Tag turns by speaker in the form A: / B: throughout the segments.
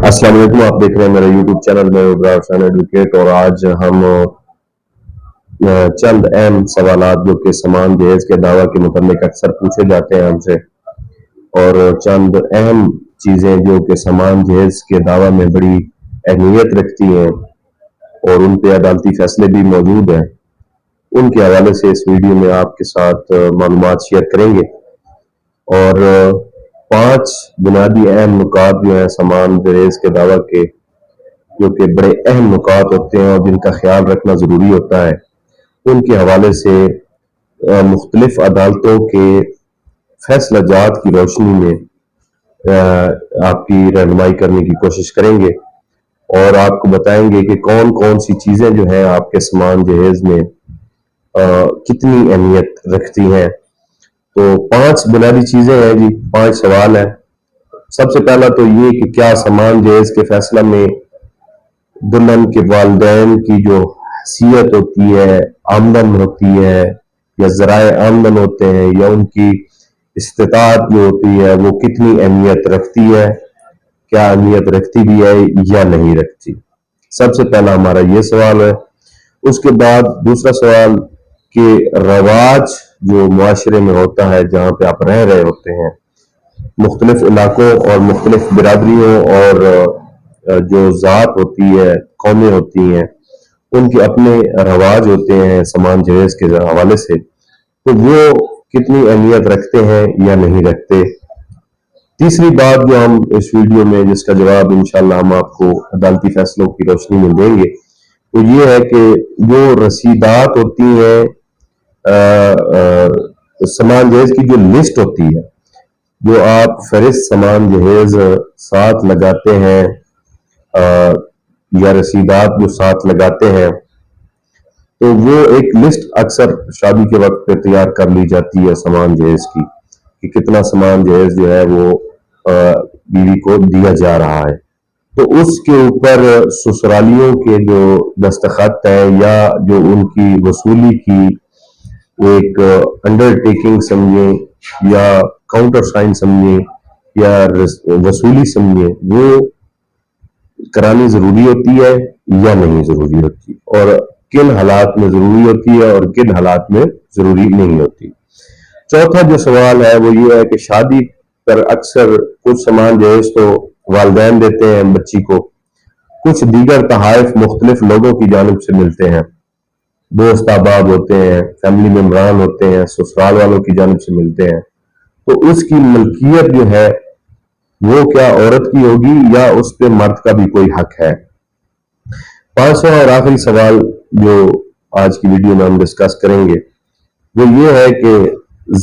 A: السلام علیکم، آپ دیکھ رہے ہیں میرا یوٹیوب چینل میں ابرار حسین ایڈوکیٹ، اور آج ہم چند اہم سوالات جو کہ سامان جہیز کے دعویٰ کے متعلق اکثر پوچھے جاتے ہیں ہم سے، اور چند اہم چیزیں جو کہ سامان جہیز کے دعویٰ میں بڑی اہمیت رکھتی ہیں اور ان پہ عدالتی فیصلے بھی موجود ہیں، ان کے حوالے سے اس ویڈیو میں آپ کے ساتھ معلومات شیئر کریں گے۔ اور 5 بنیادی اہم نکات جو ہیں سامان جہیز کے دعویٰ کے، جو کہ بڑے اہم نکات ہوتے ہیں اور جن کا خیال رکھنا ضروری ہوتا ہے، ان کے حوالے سے مختلف عدالتوں کے فیصلہ جات کی روشنی میں آپ کی رہنمائی کرنے کی کوشش کریں گے، اور آپ کو بتائیں گے کہ کون کون سی چیزیں جو ہیں آپ کے سامان جہیز میں کتنی اہمیت رکھتی ہیں۔ تو 5 بنیادی چیزیں ہیں جی، 5 سوال ہیں۔ سب سے پہلا تو یہ کہ کیا سامان جہیز کے فیصلہ میں دلہن کے والدین کی جو حیثیت ہوتی ہے، آمدن ہوتی ہے، یا ذرائع آمدن ہوتے ہیں، یا ان کی استطاعت جو ہوتی ہے وہ کتنی اہمیت رکھتی ہے، کیا اہمیت رکھتی بھی ہے یا نہیں رکھتی۔ سب سے پہلا ہمارا یہ سوال ہے۔ اس کے بعد دوسرا سوال کہ رواج جو معاشرے میں ہوتا ہے جہاں پہ آپ رہ رہے ہوتے ہیں، مختلف علاقوں اور مختلف برادریوں اور جو ذات ہوتی ہے، قومیں ہوتی ہیں، ان کے اپنے رواج ہوتے ہیں سامان جہیز کے حوالے سے، تو وہ کتنی اہمیت رکھتے ہیں یا نہیں رکھتے۔ تیسری بات جو ہم اس ویڈیو میں جس کا جواب انشاءاللہ ہم آپ کو عدالتی فیصلوں کی روشنی میں دیں گے، وہ یہ ہے کہ جو رسیدات ہوتی ہیں سامان جہیز کی، جو لسٹ ہوتی ہے، جو آپ فہرست سامان جہیز ساتھ لگاتے ہیں یا رسیدات جو ساتھ لگاتے ہیں، تو وہ ایک لسٹ اکثر شادی کے وقت پہ تیار کر لی جاتی ہے سامان جہیز کی، کہ کتنا سامان جہیز جو ہے وہ بیوی کو دیا جا رہا ہے۔ تو اس کے اوپر سسرالیوں کے جو دستخط ہیں یا جو ان کی وصولی کی ایک انڈر ٹیکنگ سمجھیں یا کاؤنٹر سائن سمجھیں یا وصولی سمجھیں، وہ کرانی ضروری ہوتی ہے یا نہیں ضروری ہوتی، اور کن حالات میں ضروری ہوتی ہے اور کن حالات میں ضروری نہیں ہوتی۔ چوتھا جو سوال ہے وہ یہ ہے کہ شادی پر اکثر کچھ سامان جہیز تو والدین دیتے ہیں بچی کو، کچھ دیگر تحائف مختلف لوگوں کی جانب سے ملتے ہیں، دوست احباب ہوتے ہیں، فیملی ممبران ہوتے ہیں، سسرال والوں کی جانب سے ملتے ہیں، تو اس کی ملکیت جو ہے وہ کیا عورت کی ہوگی یا اس پہ مرد کا بھی کوئی حق ہے۔ 5واں اور آخری سوال جو آج کی ویڈیو میں ہم ڈسکس کریں گے وہ یہ ہے کہ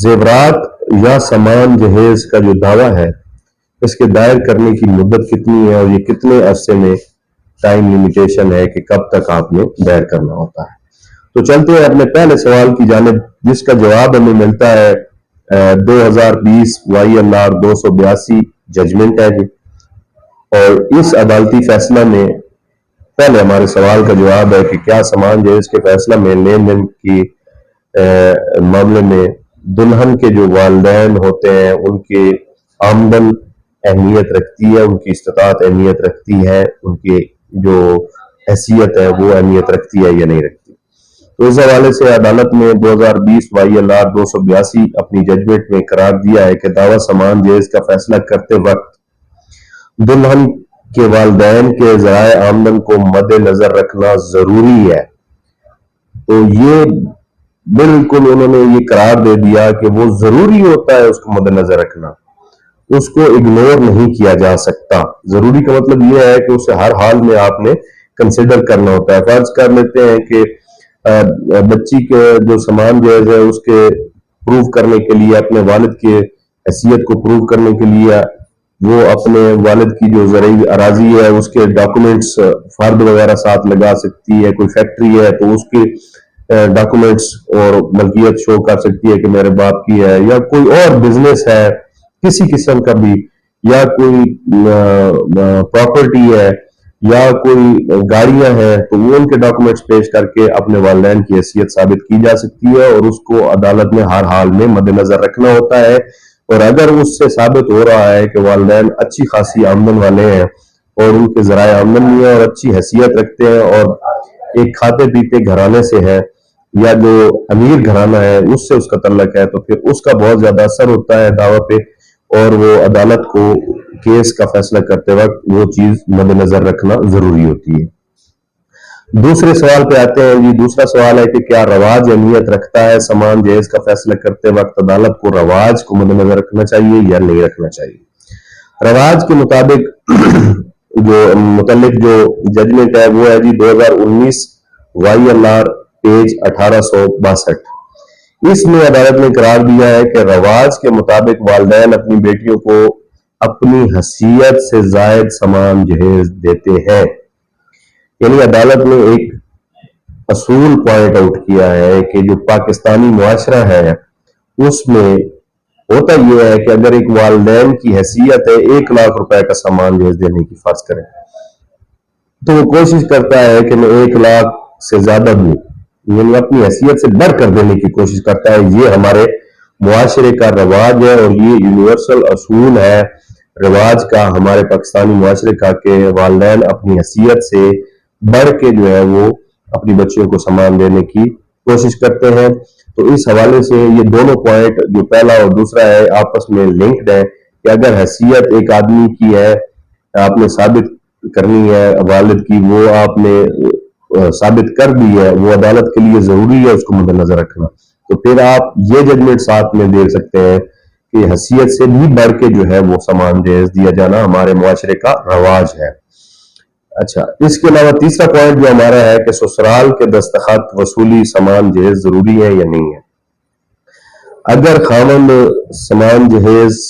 A: زیورات یا سامان جہیز کا جو دعویٰ ہے، اس کے دائر کرنے کی مدت کتنی ہے اور یہ کتنے عرصے میں ٹائم لمیٹیشن ہے کہ کب تک آپ نے دائر کرنا ہوتا ہے۔ تو چلتے ہیں اپنے پہلے سوال کی جانب، جس کا جواب ہمیں ملتا ہے 2020 YLR 282 ججمنٹ ہے جی، اور اس عدالتی فیصلہ میں پہلے ہمارے سوال کا جواب ہے کہ کیا سامان جہیز کے فیصلہ میں لین دین کی معاملے میں دلہن کے جو والدین ہوتے ہیں ان کے آمدن اہمیت رکھتی ہے، ان کی استطاعت اہمیت رکھتی ہے، ان کی جو حیثیت ہے وہ اہمیت رکھتی ہے یا نہیں رکھتی۔ تو اس حوالے سے عدالت نے 2020 YLR 282 اپنی ججمنٹ میں قرار دیا ہے کہ دعویٰ سامان جہیز کا فیصلہ کرتے وقت دلہن کے والدین کے ذرائع آمدن کو مد نظر رکھنا ضروری ہے۔ تو یہ بالکل انہوں نے یہ قرار دے دیا کہ وہ ضروری ہوتا ہے اس کو مد نظر رکھنا، اس کو اگنور نہیں کیا جا سکتا۔ ضروری کا مطلب یہ ہے کہ اسے ہر حال میں آپ نے کنسیڈر کرنا ہوتا ہے۔ فرض کر لیتے ہیں کہ بچی کے جو سامان جہیز ہے اس کے پروف کرنے کے لیے، اپنے والد کے حیثیت کو پروف کرنے کے لیے وہ اپنے والد کی جو زرعی اراضی ہے اس کے ڈاکومنٹس فرد وغیرہ ساتھ لگا سکتی ہے، کوئی فیکٹری ہے تو اس کے ڈاکومنٹس اور ملکیت شو کر سکتی ہے کہ میرے باپ کی ہے، یا کوئی اور بزنس ہے کسی قسم کا بھی، یا کوئی پراپرٹی ہے یا کوئی گاڑیاں ہیں، تو وہ ان کے ڈاکومنٹس پیش کر کے اپنے والدین کی حیثیت ثابت کی جا سکتی ہے، اور اس کو عدالت میں ہر حال میں مد نظر رکھنا ہوتا ہے۔ اور اگر اس سے ثابت ہو رہا ہے کہ والدین اچھی خاصی آمدن والے ہیں اور ان کے ذرائع آمدنی ہے اور اچھی حیثیت رکھتے ہیں اور ایک کھاتے پیتے گھرانے سے ہے یا جو امیر گھرانہ ہے اس سے اس کا تعلق ہے، تو پھر اس کا بہت زیادہ اثر ہوتا ہے دعوی پہ، اور وہ عدالت کو کیس کا فیصلہ کرتے وقت وہ چیز مد نظر رکھنا ضروری ہوتی ہے۔ دوسرے سوال پہ آتے ہیں جی۔ دوسرا سوال ہے کہ کیا رواج اہمیت رکھتا ہے؟ سامان جہیز کا فیصلہ کرتے وقت عدالت کو رواج کو مد نظر رکھنا چاہیے یا نہیں رکھنا چاہیے؟ رواج کے مطابق جو متعلق جو ججمنٹ ہے وہ ہے جی 2019 وائی ایل آر پیج 1862۔ اس میں عدالت نے قرار دیا ہے کہ رواج کے مطابق والدین اپنی بیٹیوں کو اپنی حیثیت سے زائد سامان جہیز دیتے ہیں۔ یعنی عدالت نے ایک اصول پوائنٹ آؤٹ کیا ہے کہ جو پاکستانی معاشرہ ہے اس میں ہوتا یہ ہے کہ اگر ایک والدین کی حیثیت ہے 1 لاکھ روپے کا سامان جہیز دینے کی، فرض کریں، تو وہ کوشش کرتا ہے کہ میں 1 لاکھ سے زیادہ دوں، یعنی اپنی حیثیت سے بڑھ کر دینے کی کوشش کرتا ہے۔ یہ ہمارے معاشرے کا رواج ہے اور یہ یونیورسل اصول ہے رواج کا ہمارے پاکستانی معاشرے کا کہ والدین اپنی حیثیت سے بڑھ کے جو ہے وہ اپنی بچیوں کو سامان دینے کی کوشش کرتے ہیں۔ تو اس حوالے سے یہ دونوں پوائنٹ جو پہلا اور دوسرا ہے آپس میں لنکڈ ہے کہ اگر حیثیت ایک آدمی کی ہے آپ نے ثابت کرنی ہے والد کی، وہ آپ نے ثابت کر دی ہے، وہ عدالت کے لیے ضروری ہے اس کو مد نظر رکھنا، تو پھر آپ یہ ججمنٹ ساتھ میں دے سکتے ہیں کہ حیثیت سے بھی بڑھ کے جو ہے وہ سامان جہیز دیا جانا ہمارے معاشرے کا رواج ہے۔ اچھا، اس کے علاوہ تیسرا پوائنٹ جو ہمارا ہے کہ سسرال کے دستخط وصولی سامان جہیز ضروری ہے یا نہیں ہے۔ اگر خاوند سامان جہیز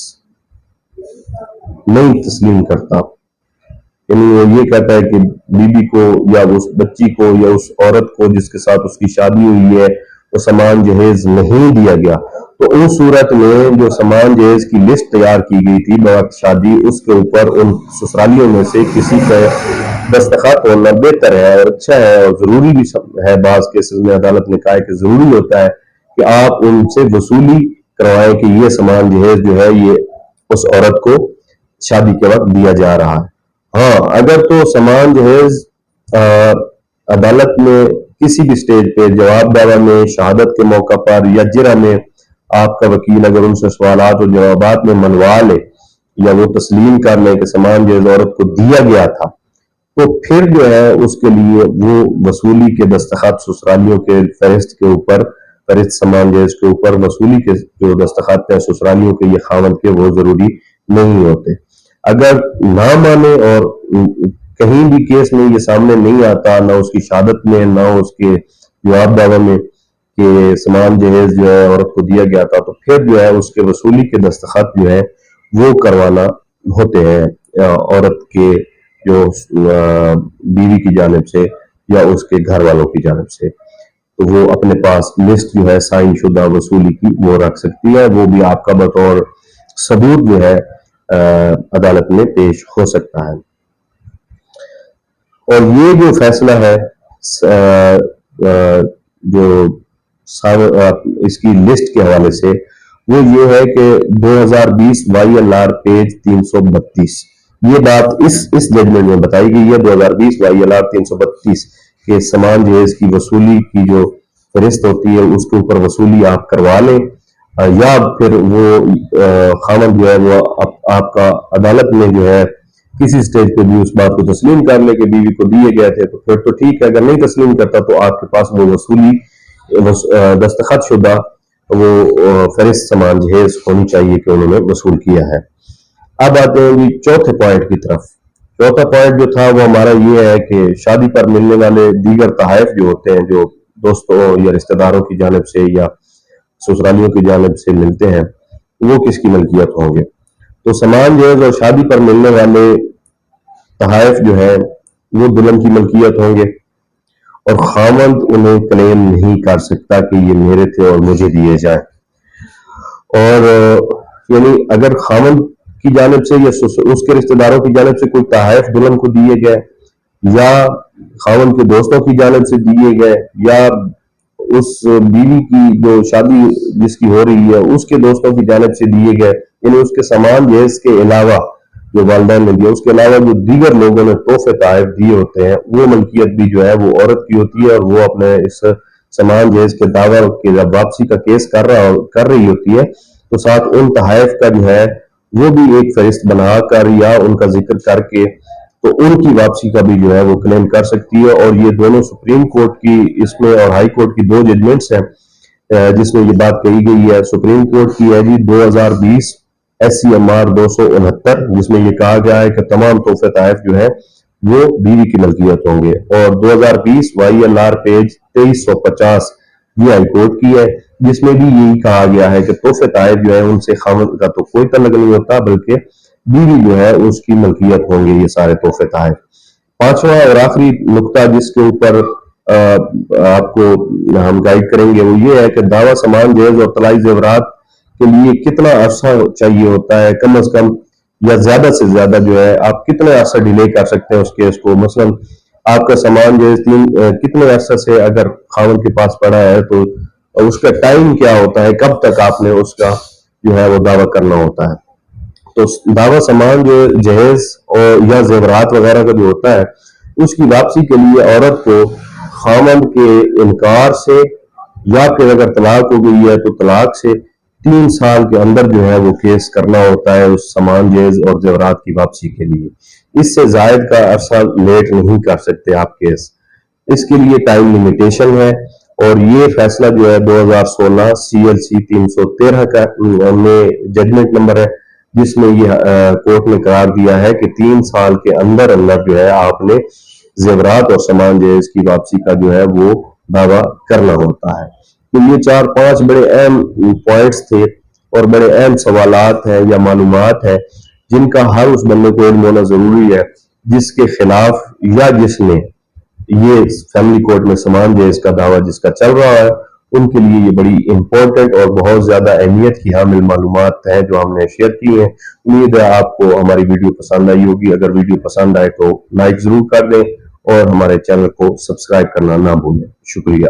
A: نہیں تسلیم کرتا، یعنی وہ یہ کہتا ہے کہ بیوی کو یا اس بچی کو یا اس عورت کو جس کے ساتھ اس کی شادی ہوئی ہے وہ سامان جہیز نہیں دیا گیا، تو اس صورت میں جو سامان جہیز کی لسٹ تیار کی گئی تھی بوقت شادی، اس کے اوپر ان سسرالیوں میں سے کسی کا دستخط ہونا بہتر ہے اور اچھا ہے اور ضروری بھی ہے۔ بعض کیسز میں عدالت نے کہا ہے کہ ضروری ہوتا ہے کہ آپ ان سے وصولی کروائیں کہ یہ سامان جہیز جو ہے یہ اس عورت کو شادی کے وقت دیا جا رہا ہے۔ ہاں، اگر تو سامان جہیز عدالت میں کسی بھی سٹیج پہ جواب دعویٰ میں، شہادت کے موقع پر یا جرہ میں آپ کا وکیل اگر ان سے سوالات اور جوابات میں منوا لے یا وہ تسلیم کر لے کہ سامان جہیز عورت کو دیا گیا تھا، تو پھر جو ہے اس کے لیے وہ وصولی کے دستخط سسرالیوں کے فہرست کے اوپر، فہرست سامان جہیز کے اوپر وصولی کے جو دستخط ہیں سسرالیوں کے یہ خاوند کے وہ ضروری نہیں ہوتے۔ اگر نہ مانے اور کہیں بھی کیس میں یہ سامنے نہیں آتا، نہ اس کی شہادت میں نہ اس کے جواب دعویٰ میں کہ سامان جہیز جو ہے عورت کو دیا گیا تھا، تو پھر جو ہے اس کے وصولی کے دستخط جو ہے وہ کروانا ہوتے ہیں عورت کے جو بیوی کی جانب سے یا اس کے گھر والوں کی جانب سے، تو وہ اپنے پاس لسٹ جو ہے سائن شدہ وصولی کی وہ رکھ سکتی ہے، وہ بھی آپ کا بطور ثبوت جو ہے عدالت میں پیش ہو سکتا ہے۔ اور یہ جو فیصلہ ہے جو اس کی لسٹ کے حوالے سے وہ یہ ہے کہ 2020 وائی ایل آر پیج 332 یہ بات اس ججمنٹ میں بتائی گئی ہے 2020 وائی ایل آر 332 کہ سامان جہیز کی وصولی کی جو فہرست ہوتی ہے اس کے اوپر وصولی آپ کروا لیں، یا پھر وہ خاوند جو ہے وہ آپ کا عدالت میں جو ہے کسی سٹیج پہ بھی اس بات کو تسلیم کر لے کہ بیوی کو دیے گئے تھے، تو پھر تو ٹھیک ہے۔ اگر نہیں تسلیم کرتا تو آپ کے پاس وہ وصولی دستخط شدہ وہ فہرست سامان جہیز ہونی چاہیے کہ انہوں نے وصول کیا ہے۔ اب آتے ہیں جی چوتھے پوائنٹ کی طرف۔ چوتھا پوائنٹ جو تھا وہ ہمارا یہ ہے کہ شادی پر ملنے والے دیگر تحائف جو ہوتے ہیں جو دوستوں یا رشتہ داروں کی جانب سے یا سسرالیوں کی جانب سے ملتے ہیں وہ کس کی ملکیت ہوں گے؟ تو سامان جہیز اور شادی پر ملنے والے تحائف جو ہیں وہ دلہن کی ملکیت ہوں گے اور خاوند انہیں کلیم نہیں کر سکتا کہ یہ میرے تھے اور مجھے دیے جائیں۔ اور یعنی اگر خاوند کی جانب سے یا اس کے رشتہ داروں کی جانب سے کوئی تحائف دلہن کو دیے گئے یا خاوند کے دوستوں کی جانب سے دیے گئے یا اس بیوی کی جو شادی جس کی ہو رہی ہے اس کے دوستوں کی جانب سے دیے گئے، یعنی اس کے سامان جہیز کے علاوہ جو والدین نے دیا، اس کے علاوہ جو دیگر لوگوں نے تحفے تحائف دیے ہوتے ہیں وہ ملکیت بھی جو ہے وہ عورت کی ہوتی ہے، اور وہ اپنے اس سامان جہیز کے دعویٰ کے جب واپسی کا کیس کر رہی ہوتی ہے تو ساتھ ان تحائف کا جو ہے وہ بھی ایک فہرست بنا کر یا ان کا ذکر کر کے تو ان کی واپسی کا بھی جو ہے وہ کلیم کر سکتی ہے۔ اور یہ دونوں سپریم کورٹ کی اس میں اور ہائی کورٹ کی 2 ججمنٹس ہیں جس میں یہ بات کہی گئی ہے۔ سپریم کورٹ کی ہے جی 2020 SCMR 269، جس میں یہ کہا گیا ہے کہ تمام تحفے تحائف جو ہے وہ بیوی کی ملکیت ہوں گے، اور 2020 YLR پیج 2350 یہ ہائی کورٹ کی ہے، جس میں بھی یہی کہا گیا ہے کہ تحفے تحائف جو ہے ان سے خاوند کا تو کوئی تعلق نہیں ہوتا، بلکہ بیوی جو ہے اس کی ملکیت ہوں گے یہ سارے تحفے تحائف۔ پانچواں اور آخری نقطہ جس کے اوپر آپ کو ہم گائیڈ کریں گے وہ یہ ہے کہ دعویٰ سامان جہیز اور طلائی زیورات کے لیے کتنا عرصہ چاہیے ہوتا ہے، کم از کم یا زیادہ سے زیادہ جو ہے آپ کتنے عرصہ ڈیلے کر سکتے ہیں اس کیس کو۔ مثلا آپ کا سامان جہیز کتنے عرصہ سے اگر خاوند کے پاس پڑا ہے تو اس کا ٹائم کیا ہوتا ہے، کب تک آپ نے اس کا جو ہے وہ دعویٰ کرنا ہوتا ہے۔ تو دعویٰ سامان جو جہیز اور یا زیورات وغیرہ کا جو ہوتا ہے اس کی واپسی کے لیے عورت کو خاوند کے انکار سے یا پھر اگر طلاق ہو گئی ہے تو طلاق سے 3 سال کے اندر جو ہے وہ کیس کرنا ہوتا ہے اس سامان جہیز اور زیورات کی واپسی کے لیے۔ اس سے زائد کا عرصہ لیٹ نہیں کر سکتے آپ کیس، اس کے لیے ٹائم لیمیٹیشن ہے۔ اور یہ فیصلہ جو ہے 2016 CLC 313 کا میں ججمنٹ نمبر ہے، جس میں یہ کورٹ نے قرار دیا ہے کہ 3 سال کے اندر جو ہے آپ نے زیورات اور سامان جہیز کی واپسی کا جو ہے وہ دعویٰ کرنا ہوتا ہے۔ تو یہ 4-5 بڑے اہم پوائنٹس تھے اور بڑے اہم سوالات ہیں یا معلومات ہیں جن کا ہر اس بندے کو علم ہونا ضروری ہے جس کے خلاف یا جس نے یہ فیملی کورٹ میں سامان جہیز کا دعویٰ جس کا چل رہا ہے، ان کے لیے یہ بڑی امپورٹنٹ اور بہت زیادہ اہمیت کی حامل معلومات ہیں جو ہم نے شیئر کی ہیں۔ امید ہے آپ کو ہماری ویڈیو پسند آئی ہوگی۔ اگر ویڈیو پسند آئے تو لائک ضرور کر دیں اور ہمارے چینل کو سبسکرائب کرنا نہ بھولیں۔ شکریہ۔